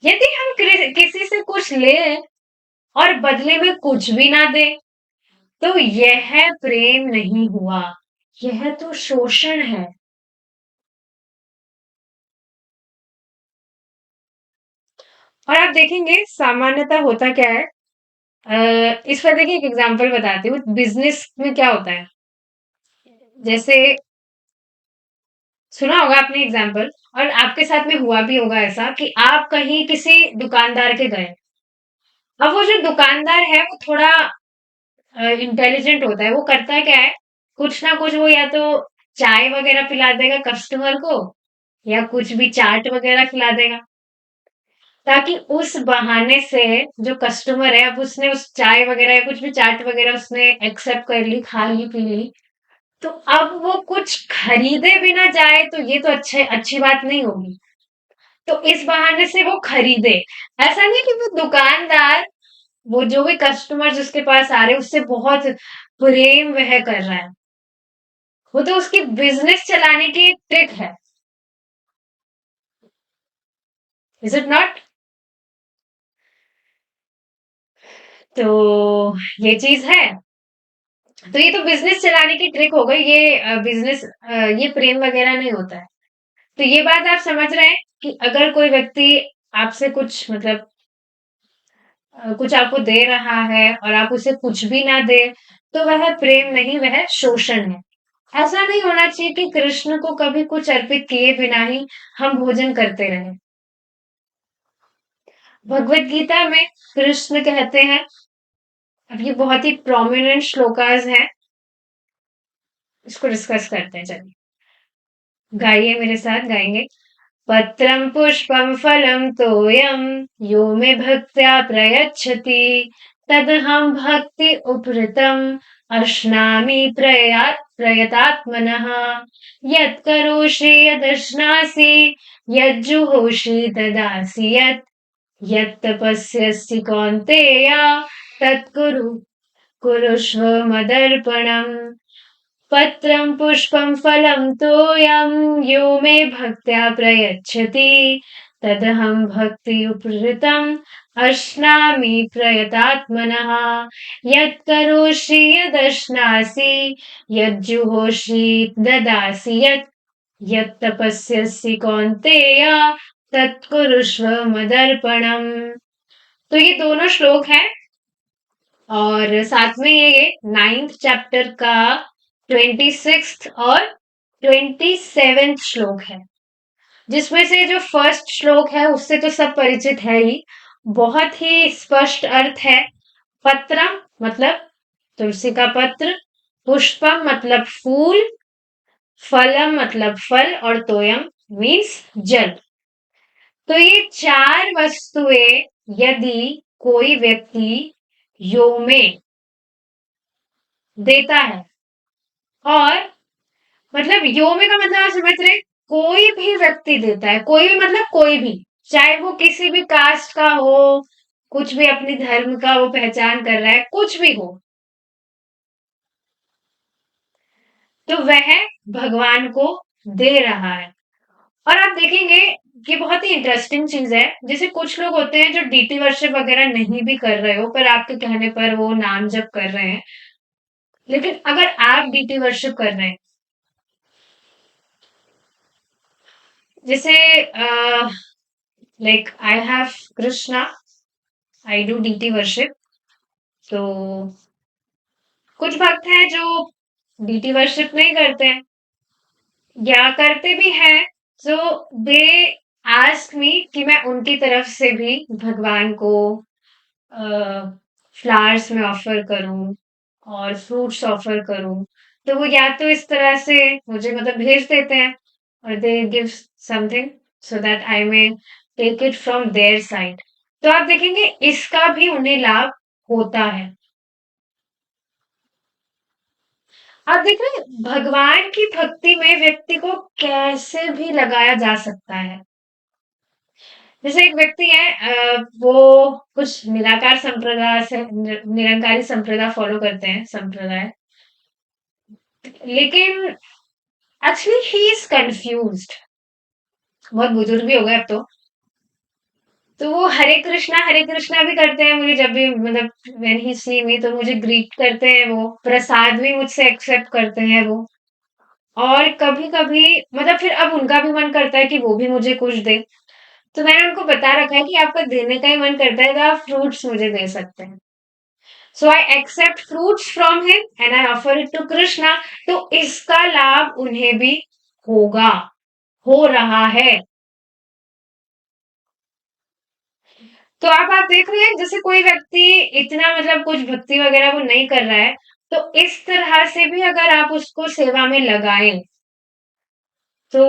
यदि हम किसी से कुछ ले और बदले में कुछ भी ना दे तो यह प्रेम नहीं हुआ, यह तो शोषण है। और आप देखेंगे सामान्यतः होता क्या है, इस पर देखिए एक एग्जांपल बताती हूँ, बिजनेस में क्या होता है। जैसे सुना होगा आपने एग्जांपल, और आपके साथ में हुआ भी होगा ऐसा कि आप कहीं किसी दुकानदार के गए, अब वो जो दुकानदार है वो थोड़ा इंटेलिजेंट होता है। वो करता क्या है, कुछ ना कुछ वो या तो चाय वगैरह पिला देगा कस्टमर को, या कुछ भी चाट वगैरह खिला देगा, ताकि उस बहाने से जो कस्टमर है, अब उसने उस चाय वगैरह या कुछ भी चाट वगैरह उसने एक्सेप्ट कर ली, खा ली, पी ली, तो अब वो कुछ खरीदे भी ना जाए तो ये तो अच्छी बात नहीं होगी। तो इस बहाने से वो खरीदे। ऐसा नहीं कि वो दुकानदार, वो जो भी कस्टमर जिसके पास आ रहे हैं उससे बहुत प्रेम वह कर रहा है, वो तो उसकी बिजनेस चलाने की एक ट्रिक है। Is it not? तो ये चीज है। तो ये तो बिजनेस चलाने की ट्रिक हो गई, ये बिजनेस, ये प्रेम वगैरह नहीं होता है। तो ये बात आप समझ रहे हैं कि अगर कोई व्यक्ति आपसे कुछ मतलब कुछ आपको दे रहा है और आप उसे कुछ भी ना दे, तो वह प्रेम नहीं, वह शोषण है। ऐसा नहीं होना चाहिए कि कृष्ण को कभी कुछ अर्पित किए बिना ही हम भोजन करते रहे। भगवत गीता में कृष्ण कहते हैं, अब ये बहुत ही प्रोमिनेंट श्लोकास हैं, इसको डिस्कस करते हैं, चलिए गाइए मेरे साथ, गाएंगे। पत्रं पुष्पं फलं तोयं यो मे भक्त्या प्रयच्छति तदहं भक्ति उपहृतम् अश्नामि प्रयतात्मनः। यत्करोषि यदश्नासि यज्जुहोषि ददासि यत् यत्तपस्यसि कौन्तेय तत्कुरु कुरुष्व मदर्पणम्। पत्रं पुष्पं फलं तोयं यो मे भक्त्या प्रयच्छति तदहं भक्तियुपहृतम् अश्नामि प्रयतात्मनः। यत्करोषि यदश्नासि यज्जुहोषि ददासि यत् यत्तपस्यसि कौन्तेय तत्कुरुष्व मदर्पणम्। तो ये दोनों श्लोक हैं, और साथ में ये 9th चैप्टर का 26th और 27th श्लोक है, जिसमें से जो फर्स्ट श्लोक है उससे तो सब परिचित है ही, बहुत ही स्पष्ट अर्थ है। पत्रम मतलब तुलसी का पत्र, पुष्पम मतलब फूल, फलम मतलब फल, और तोयम मीन्स जल। तो ये चार वस्तुएं यदि कोई व्यक्ति यो में देता है, और मतलब योमे का मतलब आप समझ रहे हैं? कोई भी व्यक्ति देता है, कोई भी मतलब कोई भी, चाहे वो किसी भी कास्ट का हो, कुछ भी अपनी धर्म का वो पहचान कर रहा है, कुछ भी हो, तो वह भगवान को दे रहा है। और आप देखेंगे कि बहुत ही इंटरेस्टिंग चीज है, जैसे कुछ लोग होते हैं जो डीटी वर्शिप वगैरह नहीं भी कर रहे हो, पर आपके कहने पर वो नाम जप कर रहे हैं। लेकिन अगर आप डीटी वर्शिप कर रहे हैं, जैसे like I have Krishna, I do deity worship, तो कुछ भक्त हैं जो डीटी वर्शिप नहीं करते हैं, या करते भी हैं, तो दे आस्क मी कि मैं उनकी तरफ से भी भगवान को फ्लावर्स में ऑफर करूं और फ्रूट्स ऑफर करूं। तो वो या तो इस तरह से मुझे मतलब भेज देते हैं, और they give something so that I may take it from their side. तो आप देखेंगे इसका भी उन्हें लाभ होता है। आप देख रहे हैं भगवान की भक्ति में व्यक्ति को कैसे भी लगाया जा सकता है। जैसे एक व्यक्ति है, वो कुछ निराकार संप्रदाय से निरंकारी संप्रदाय फॉलो करते हैं, संप्रदाय, लेकिन एक्चुअली ही इज कंफ्यूज्ड, बहुत बुजुर्ग भी हो गए अब तो वो हरे कृष्णा भी करते हैं, मुझे जब भी मतलब व्हेन ही सी मी तो मुझे ग्रीट करते हैं, वो प्रसाद भी मुझसे एक्सेप्ट करते हैं वो। और कभी-कभी मतलब फिर अब उनका भी मन करता है कि वो भी मुझे कुछ दे। तो मैंने उनको बता रखा है कि आपका देने का ही मन करता है तो आप फ्रूट्स मुझे दे सकते हैं। So I accept fruits from him and I offer it to Krishna. तो इसका लाभ उन्हें भी होगा, हो रहा है। तो आप देख रहे हैं जैसे कोई व्यक्ति इतना मतलब कुछ भक्ति वगैरह वो नहीं कर रहा है, तो इस तरह से भी अगर आप उसको सेवा में लगाएं तो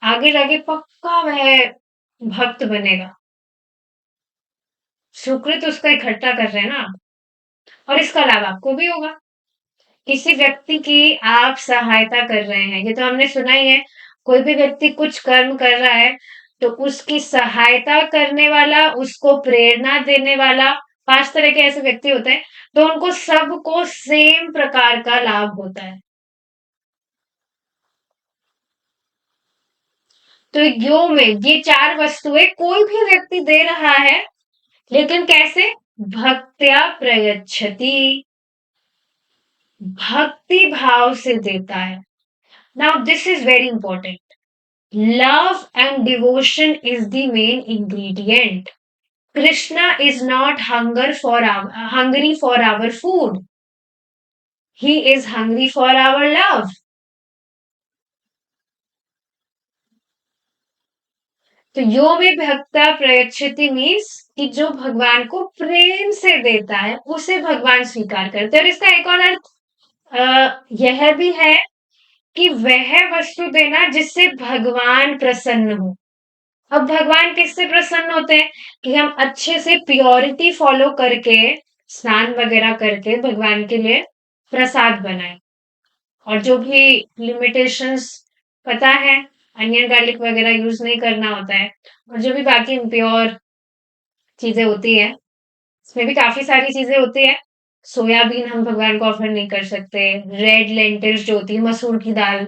आगे जाके पक्का वह भक्त बनेगा। सुकृत उसका इकट्ठा कर रहे हैं ना, और इसका लाभ आपको भी होगा। किसी व्यक्ति की आप सहायता कर रहे हैं, ये तो हमने सुना ही है। कोई भी व्यक्ति कुछ कर्म कर रहा है तो उसकी सहायता करने वाला, उसको प्रेरणा देने वाला, 5 तरह के ऐसे व्यक्ति होते हैं, तो उनको सबको सेम प्रकार का लाभ होता है। तो यो में ये 4 वस्तुएं कोई भी व्यक्ति दे रहा है, लेकिन कैसे? भक्त्या प्रयच्छति, भक्ति भाव से देता है। Now this is very important. Love and devotion is the main ingredient. Krishna is not hungry for our food. He is hungry for our love. तो यो में भक्ता प्रयच्छति मीन्स कि जो भगवान को प्रेम से देता है उसे भगवान स्वीकार करते हैं। और इसका एक और अर्थ यह भी है कि वह वस्तु देना जिससे भगवान प्रसन्न हो। अब भगवान किससे प्रसन्न होते हैं? कि हम अच्छे से प्योरिटी फॉलो करके, स्नान वगैरह करके भगवान के लिए प्रसाद बनाए। और जो भी लिमिटेशंस पता है, अनियन गार्लिक वगैरह यूज नहीं करना होता है, और जो भी बाकी इम्प्योर चीजें होती है, इसमें भी काफी सारी चीजें होती है। सोयाबीन हम भगवान को ऑफर नहीं कर सकते, रेड लेंटिल्स जो होती है, मसूर की दाल,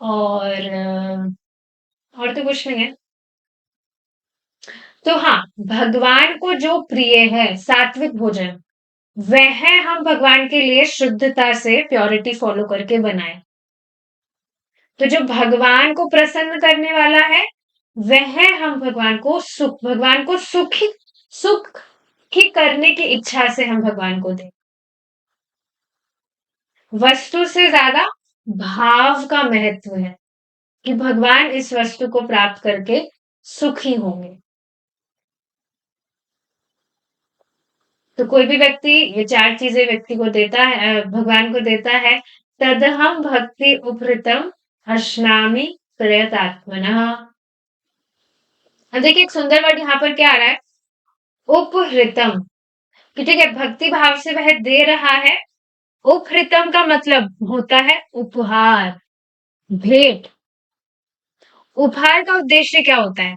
और तो कुछ नहीं है। तो हाँ, भगवान को जो प्रिय है सात्विक भोजन, वह हम भगवान के लिए शुद्धता से प्योरिटी फॉलो करके बनाए। तो जो भगवान को प्रसन्न करने वाला है, वह हम भगवान को सुख की करने की इच्छा से हम भगवान को दें। वस्तु से ज्यादा भाव का महत्व है कि भगवान इस वस्तु को प्राप्त करके सुखी होंगे। तो कोई भी व्यक्ति ये 4 चीजें व्यक्ति को देता है, भगवान को देता है। तदहम भक्ति उपहृतम अश्नामि प्रयतात्मनः। अब देखिए एक सुंदर वर्ड यहाँ पर क्या आ रहा है? उपहृतम। कि ठीक है, भक्ति भाव से वह दे रहा है। उपहृतम का मतलब होता है उपहार, भेंट। उपहार का उद्देश्य क्या होता है?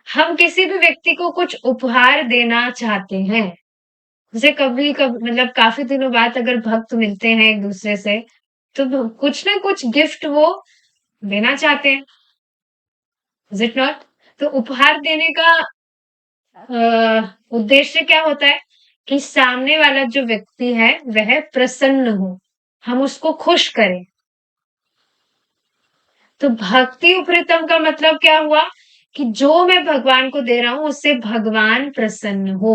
हम किसी भी व्यक्ति को कुछ उपहार देना चाहते हैं। जैसे कभी मतलब काफी दिनों बाद अगर भक्त मिलते हैं एक दूसरे से, तो कुछ ना कुछ गिफ्ट वो देना चाहते हैं, इज इट नॉट? तो उपहार देने का उद्देश्य क्या होता है? कि सामने वाला जो व्यक्ति है वह प्रसन्न हो, हम उसको खुश करें। तो भक्ति उपृतम का मतलब क्या हुआ? कि जो मैं भगवान को दे रहा हूं उससे भगवान प्रसन्न हो।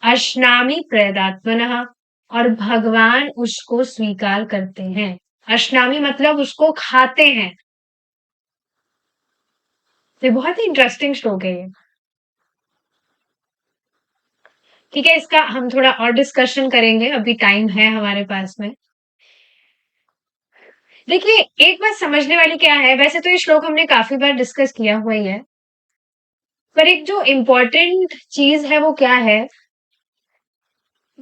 अश्नामी प्रयदात्मनः, और भगवान उसको स्वीकार करते हैं। अश्नामी मतलब उसको खाते हैं। ये बहुत ही इंटरेस्टिंग श्लोक है ये। ठीक है, इसका हम थोड़ा और डिस्कशन करेंगे, अभी टाइम है हमारे पास में। देखिए एक बात समझने वाली क्या है, वैसे तो ये श्लोक हमने काफी बार डिस्कस किया हुआ ही है, पर एक जो इम्पोर्टेंट चीज है वो क्या है,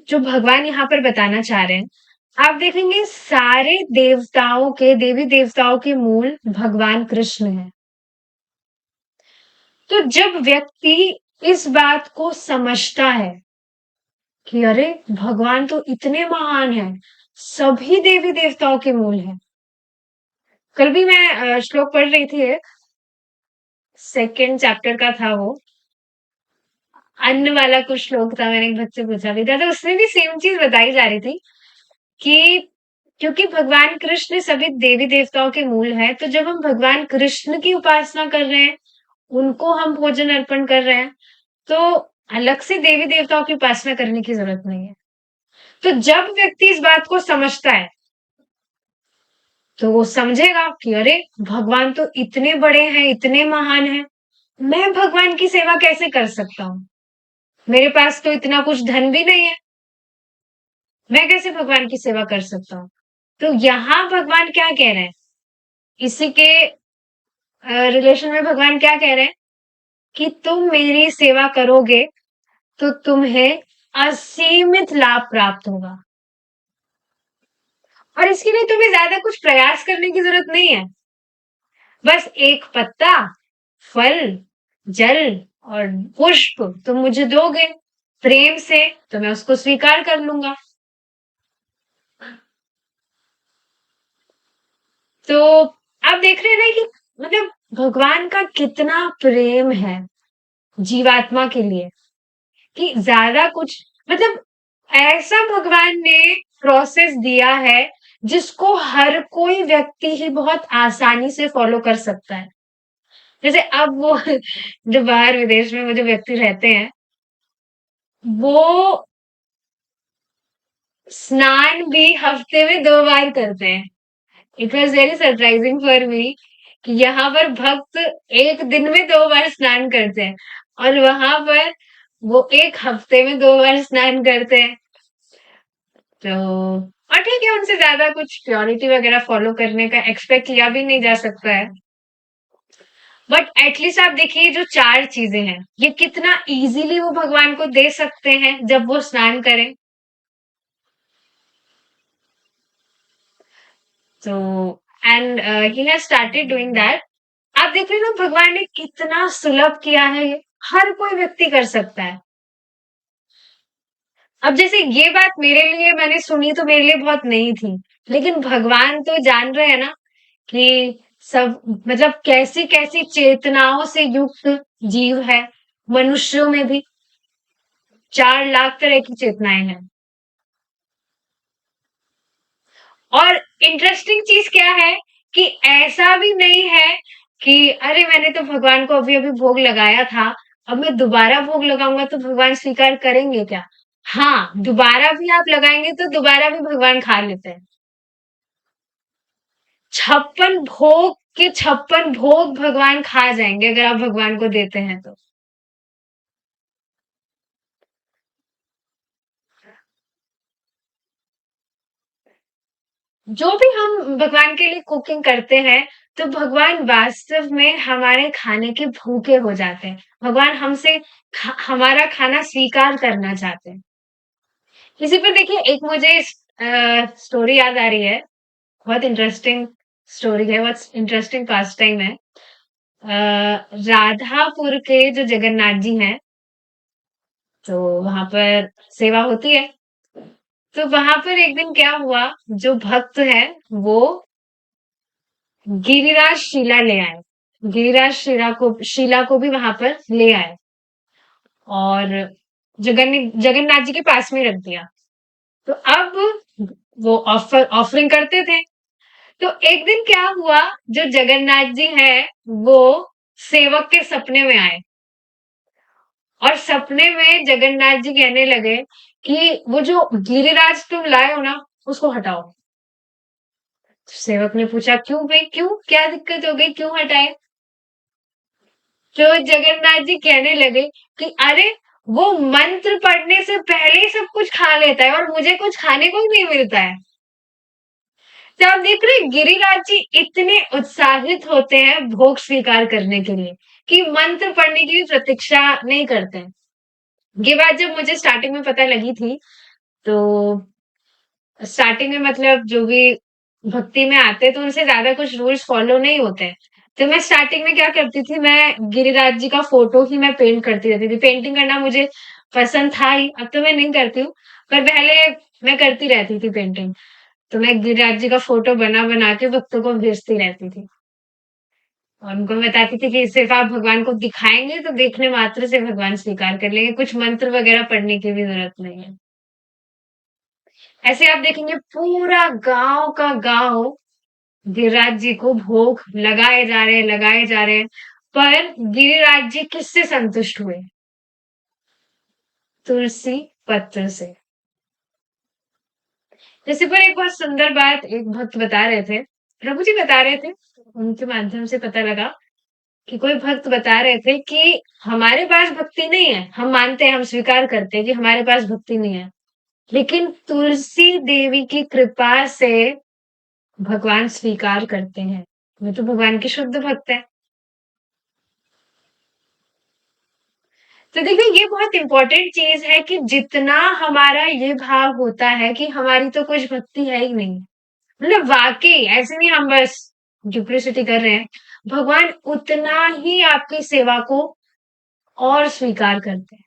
जो भगवान यहाँ पर बताना चाह रहे हैं। आप देखेंगे सारे देवताओं के, देवी देवताओं के मूल भगवान कृष्ण है। तो जब व्यक्ति इस बात को समझता है कि अरे भगवान तो इतने महान हैं, सभी देवी देवताओं के मूल हैं। कल भी मैं श्लोक पढ़ रही थी, सेकंड चैप्टर का था वो, अन्न वाला कुछ श्लोक था, मैंने एक भक्त से पूछा भी था, तो उसमें भी सेम चीज बताई जा रही थी कि क्योंकि भगवान कृष्ण सभी देवी देवताओं के मूल है, तो जब हम भगवान कृष्ण की उपासना कर रहे हैं, उनको हम भोजन अर्पण कर रहे हैं, तो अलग से देवी देवताओं की उपासना करने की जरूरत नहीं है। तो जब व्यक्ति इस बात को समझता है तो वो समझेगा कि अरे भगवान तो इतने बड़े हैं, इतने महान हैं, मैं भगवान की सेवा कैसे कर सकता हूँ? मेरे पास तो इतना कुछ धन भी नहीं है, मैं कैसे भगवान की सेवा कर सकता हूँ? तो यहाँ भगवान क्या कह रहे हैं? इसी के रिलेशन में भगवान क्या कह रहे हैं कि तुम मेरी सेवा करोगे तो तुम्हें असीमित लाभ प्राप्त होगा और इसके लिए तुम्हें ज्यादा कुछ प्रयास करने की जरूरत नहीं है। बस एक पत्ता, फल, जल और पुष्प तुम मुझे दोगे प्रेम से तो मैं उसको स्वीकार कर लूंगा। तो आप देख रहे हैं ना कि मतलब भगवान का कितना प्रेम है जीवात्मा के लिए कि ज्यादा कुछ मतलब ऐसा भगवान ने प्रोसेस दिया है जिसको हर कोई व्यक्ति ही बहुत आसानी से फॉलो कर सकता है। जैसे अब वो जो बाहर विदेश में वो जो व्यक्ति रहते हैं वो स्नान भी हफ्ते में 2 बार करते हैं। It was very surprising for me कि यहाँ पर भक्त एक दिन में 2 बार स्नान करते हैं और वहां पर वो एक हफ्ते में 2 बार स्नान करते हैं। तो और ठीक है उनसे ज्यादा कुछ प्योरिटी वगैरह फॉलो करने का एक्सपेक्ट किया भी नहीं जा सकता है। बट एटलीस्ट आप देखिए जो 4 चीजें हैं ये कितना इजीली वो भगवान को दे सकते हैं जब वो स्नान करें। तो and he has started doing that. आप देख रहे हैं ना भगवान ने कितना सुलभ किया है ये हर कोई व्यक्ति कर सकता है। अब जैसे ये बात मेरे लिए मैंने सुनी तो मेरे लिए बहुत नई थी लेकिन भगवान तो जान रहे हैं ना कि सब मतलब कैसी कैसी चेतनाओं से युक्त जीव है। मनुष्यों में भी 4 लाख तरह की चेतनाएं हैं। और इंटरेस्टिंग चीज क्या है कि ऐसा भी नहीं है कि अरे मैंने तो भगवान को अभी अभी भोग लगाया था अब मैं दोबारा भोग लगाऊंगा तो भगवान स्वीकार करेंगे क्या। हाँ दोबारा भी आप लगाएंगे तो दोबारा भी भगवान खा लेते हैं। 56 भोग के 56 भोग भगवान खा जाएंगे अगर आप भगवान को देते हैं तो। जो भी हम भगवान के लिए कुकिंग करते हैं तो भगवान वास्तव में हमारे खाने के भूखे हो जाते हैं। भगवान हमसे हमारा खाना स्वीकार करना चाहते हैं। इसी पर देखिए एक मुझे स्टोरी याद आ रही है। बहुत इंटरेस्टिंग स्टोरी है बहुत इंटरेस्टिंग पास टाइम है। राधापुर के जो जगन्नाथ जी हैं तो वहां पर सेवा होती है। तो वहां पर एक दिन क्या हुआ जो भक्त है वो गिरिराज शीला ले आए। गिरिराज शीला को भी वहां पर ले आए और जगन्नाथ जी के पास में रख दिया। तो अब वो ऑफरिंग करते थे। तो एक दिन क्या हुआ जो जगन्नाथ जी हैं वो सेवक के सपने में आए और सपने में जगन्नाथ जी कहने लगे कि वो जो गिरिराज तुम लाए हो ना उसको हटाओ। सेवक ने पूछा क्यों भाई क्यों क्या दिक्कत हो गई क्यों हटाए। तो जगन्नाथ जी कहने लगे कि अरे वो मंत्र पढ़ने से पहले ही सब कुछ खा लेता है और मुझे कुछ खाने को ही नहीं मिलता है। तो आप देख रहे हैं गिरिराज जी इतने उत्साहित होते हैं भोग स्वीकार करने के लिए कि मंत्र पढ़ने की भी प्रतीक्षा नहीं करते हैं। ये बात जब मुझे स्टार्टिंग में पता लगी थी तो स्टार्टिंग में मतलब जो भी भक्ति में आते हैं तो उनसे ज्यादा कुछ रूल्स फॉलो नहीं होते हैं। तो मैं स्टार्टिंग में क्या करती थी मैं गिरिराज जी का फोटो ही मैं पेंट करती रहती थी। पेंटिंग करना मुझे पसंद था ही अब तो मैं नहीं करती हूँ पर पहले मैं करती रहती थी पेंटिंग। तो मैं गिरिराज जी का फोटो बना बना के भक्तों को भेजती रहती थी और उनको मैं बताती थी कि सिर्फ आप भगवान को दिखाएंगे तो देखने मात्र से भगवान स्वीकार कर लेंगे कुछ मंत्र वगैरह पढ़ने की भी जरूरत नहीं है। ऐसे आप देखेंगे पूरा गांव का गांव गिरिराज जी को भोग लगाए जा रहे हैं पर गिरिराज जी किससे संतुष्ट हुए। तुलसी पत्र से। जैसे पर एक बहुत सुंदर बात एक भक्त बता रहे थे प्रभु जी बता रहे थे, उनके माध्यम से पता लगा कि कोई भक्त बता रहे थे कि हमारे पास भक्ति नहीं है, हम मानते हैं, हम स्वीकार करते हैं कि हमारे पास भक्ति नहीं है, लेकिन तुलसी देवी की कृपा से भगवान स्वीकार करते हैं। मैं तो भगवान की शुद्ध भक्त है। तो देखिए ये बहुत इंपॉर्टेंट चीज है कि जितना हमारा ये भाव होता है कि हमारी तो कुछ भक्ति है ही नहीं, मतलब वाकई ऐसे नहीं हम बस डुप्लिसिटी कर रहे हैं, भगवान उतना ही आपकी सेवा को और स्वीकार करते हैं।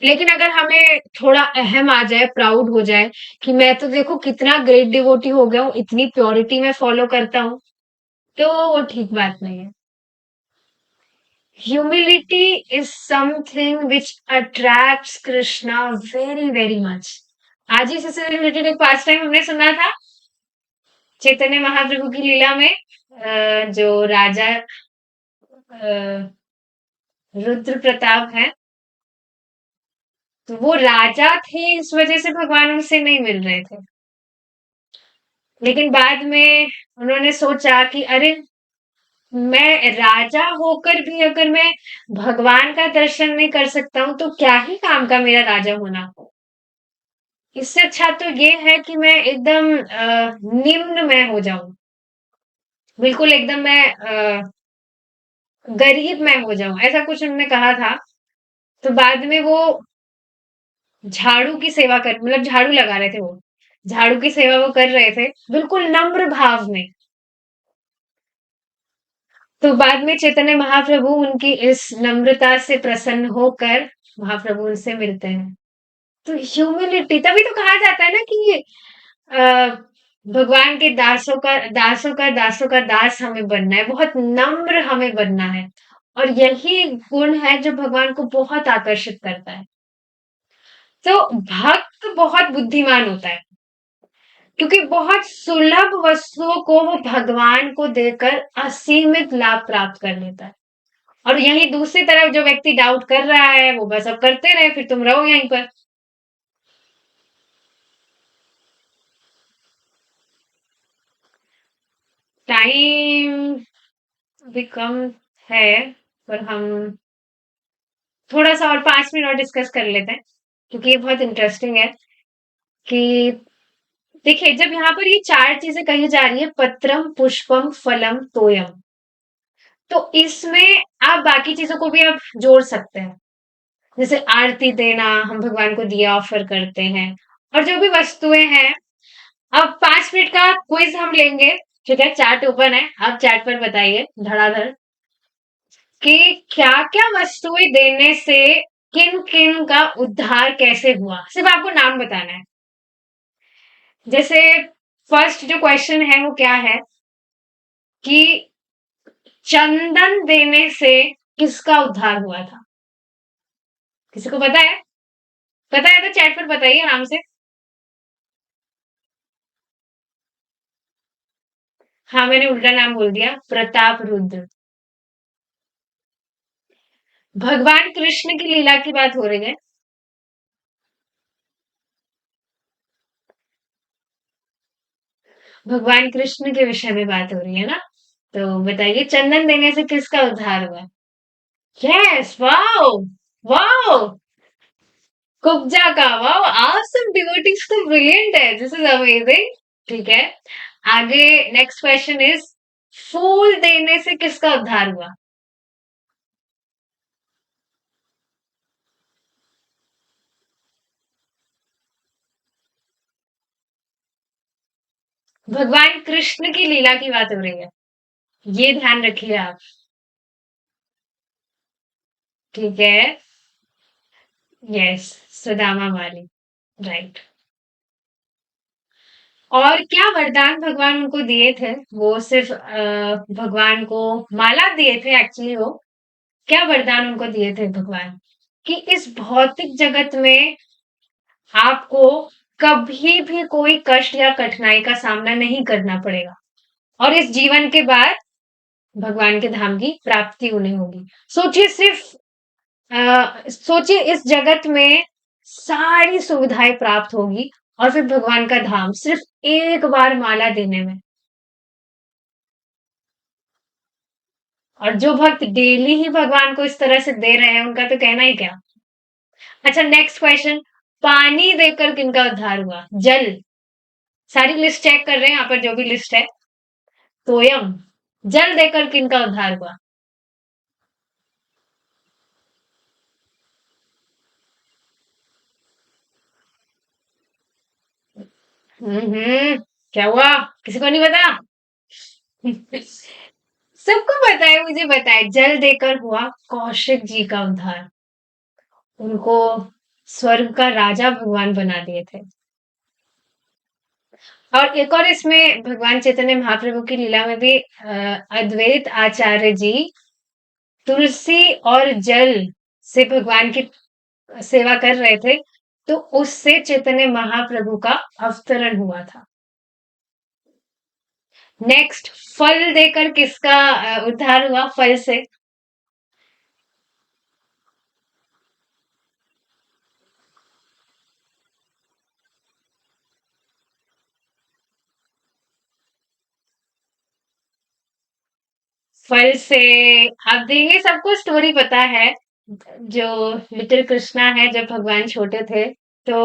लेकिन अगर हमें थोड़ा अहम आ जाए, प्राउड हो जाए कि मैं तो देखो कितना ग्रेट डिवोटी हो गया हूँ, इतनी प्योरिटी में फॉलो करता हूँ, तो वो ठीक बात नहीं है। Humility is something which attracts Krishna very very much. आज ही से रिलेटेड एक पास टाइम हमने सुना था चैतन्य महाप्रभु की लीला में, जो राजा रुद्र प्रताप है, तो वो राजा थे इस वजह से भगवान उनसे नहीं मिल रहे थे, लेकिन बाद में उन्होंने सोचा कि अरे मैं राजा होकर भी अगर मैं भगवान का दर्शन नहीं कर सकता हूँ तो क्या ही काम का मेरा राजा होना। इससे अच्छा तो ये है कि मैं एकदम निम्न में हो जाऊं, बिल्कुल एकदम मैं गरीब में हो जाऊं, ऐसा कुछ उन्होंने कहा था। तो बाद में वो झाड़ू की सेवा कर, मतलब झाड़ू लगा रहे थे, वो झाड़ू की सेवा वो कर रहे थे बिल्कुल नम्र भाव में। तो बाद में चैतन्य महाप्रभु उनकी इस नम्रता से प्रसन्न होकर महाप्रभु उनसे मिलते हैं। तो ह्यूमिलिटी, तभी तो कहा जाता है ना कि अ, भगवान के दासों का दास हमें बनना है, बहुत नम्र हमें बनना है, और यही गुण है जो भगवान को बहुत आकर्षित करता है। तो भक्त बहुत बुद्धिमान होता है, क्योंकि बहुत सुलभ वस्तुओं को वो भगवान को देकर असीमित लाभ प्राप्त कर लेता है। और यही दूसरी तरफ जो व्यक्ति डाउट कर रहा है वो बस अब करते रहे, फिर तुम रहो यहीं पर। टाइम भी कम है, पर हम थोड़ा सा और 5 मिनट और डिस्कस कर लेते हैं, क्योंकि ये बहुत इंटरेस्टिंग है कि देखिए जब यहाँ पर ये चार चीजें कही जा रही है, पत्रम पुष्पम फलम तोयम, तो इसमें आप बाकी चीजों को भी आप जोड़ सकते हैं, जैसे आरती देना, हम भगवान को दिया ऑफर करते हैं, और जो भी वस्तुएं हैं। अब 5 मिनट का क्विज हम लेंगे, ठीक है, चैट ओपन है, आप चैट पर बताइए धड़ाधड़ कि क्या क्या वस्तुएं देने से किन किन का उद्धार कैसे हुआ, सिर्फ आपको नाम बताना है। जैसे फर्स्ट जो क्वेश्चन है वो क्या है कि चंदन देने से किसका उद्धार हुआ था, किसी को पता है? पता है तो चैट पर बताइए आराम से। हाँ मैंने उल्टा नाम बोल दिया, प्रताप रुद्र। भगवान कृष्ण की लीला की बात हो रही है। भगवान कृष्ण के विषय में बात हो रही है ना, तो बताइए चंदन देने से किसका उद्धार हुआ? यस, वाओ, वाओ, कुब्जा का, वाओ, awesome, डिवोटीज तो ब्रिलियंट है, दिस इज अमेजिंग। ठीक है, आगे नेक्स्ट क्वेश्चन इज फूल देने से किसका उद्धार हुआ? भगवान कृष्ण की लीला की बात हो रही है, ये ध्यान रखिए आप। ठीक है, यस, सुदामा वाली, राइट। और क्या वरदान भगवान उनको दिए थे? वो सिर्फ भगवान को माला दिए थे एक्चुअली, वो क्या वरदान उनको दिए थे भगवान कि इस भौतिक जगत में आपको कभी भी कोई कष्ट या कठिनाई का सामना नहीं करना पड़ेगा, और इस जीवन के बाद भगवान के धाम की प्राप्ति उन्हें होगी। सोचिए सिर्फ सोचिए इस जगत में सारी सुविधाएं प्राप्त होगी, और फिर भगवान का धाम सिर्फ एक बार माला देने में। और जो भक्त डेली ही भगवान को इस तरह से दे रहे हैं उनका तो कहना ही क्या। अच्छा, नेक्स्ट क्वेश्चन। पानी देकर किनका उद्धार हुआ? जल। सारी लिस्ट चेक कर रहे हैं यहाँ पर, जो भी लिस्ट है। तोयम। जल देकर किनका उद्धार हुआ? क्या हुआ? किसी को नहीं पता? सबको पता है, मुझे पता है। जल देकर हुआ कौशिक जी का उद्धार। उनको स्वर्ग का राजा भगवान बना दिए थे। और एक और इसमें भगवान चैतन्य महाप्रभु की लीला में भी अद्वैत आचार्य जी तुलसी और जल से भगवान की सेवा कर रहे थे, तो उससे चैतन्य महाप्रभु का अवतरण हुआ था। नेक्स्ट, फल देकर किसका उद्धार हुआ? फल से। फल से आप देंगे, सबको स्टोरी पता है। जो लिटिल कृष्णा है, जब भगवान छोटे थे तो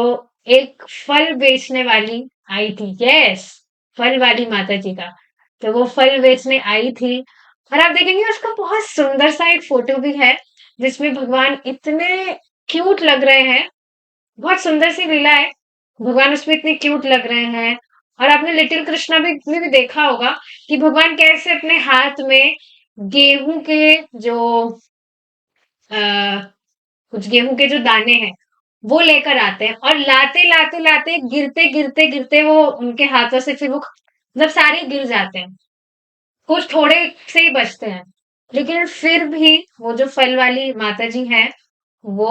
एक फल बेचने वाली आई थी। यस, फल वाली माता जी का। तो वो फल बेचने आई थी, और आप देखेंगे उसका बहुत सुंदर सा एक फोटो भी है जिसमें भगवान इतने क्यूट लग रहे हैं। बहुत सुंदर सी लीला है, भगवान उसमें इतने क्यूट लग रहे हैं। और आपने लिटिल कृष्णा भी में भी देखा होगा कि भगवान कैसे अपने हाथ में गेहूं के जो आ, कुछ गेहूं के जो दाने हैं वो लेकर आते हैं, और लाते लाते लाते गिरते गिरते गिरते वो उनके हाथों से फिर वो मतलब सारे गिर जाते हैं, कुछ थोड़े से ही बचते हैं। लेकिन फिर भी वो जो फल वाली माता जी हैं वो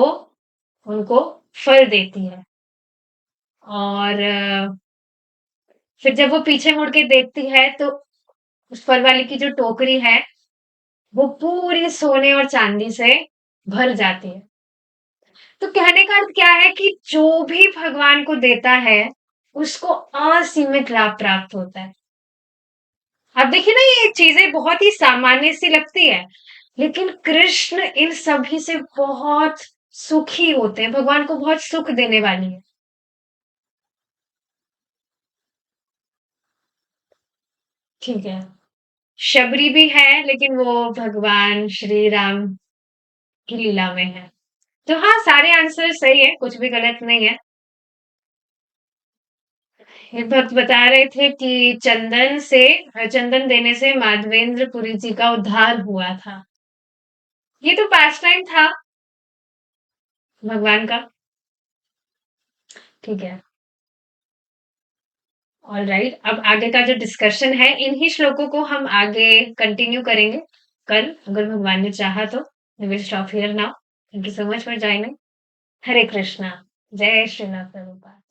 उनको फल देती है। और फिर जब वो पीछे मुड़ के देखती है तो उस फल वाली की जो टोकरी है वो पूरी सोने और चांदी से भर जाती है। तो कहने का अर्थ क्या है कि जो भी भगवान को देता है उसको असीमित लाभ प्राप्त होता है। अब देखिए ना, ये चीजें बहुत ही सामान्य सी लगती है, लेकिन कृष्ण इन सभी से बहुत सुखी होते हैं, भगवान को बहुत सुख देने वाली है। ठीक है। शबरी भी है, लेकिन वो भगवान श्री राम की लीला में है। तो हाँ, सारे आंसर सही है, कुछ भी गलत नहीं है। एक भक्त बता रहे थे कि चंदन देने से माधवेंद्र पुरी जी का उद्धार हुआ था। ये तो पास्ट टाइम था भगवान का। ठीक है। ऑल राइट, अब आगे का जो डिस्कशन है इन्हीं श्लोकों को हम आगे कंटिन्यू करेंगे कल, अगर भगवान ने चाहा तो। We will stop here now. Thank you so much for joining. Hare Krishna. जय श्रीनाथ प्रभुपाद।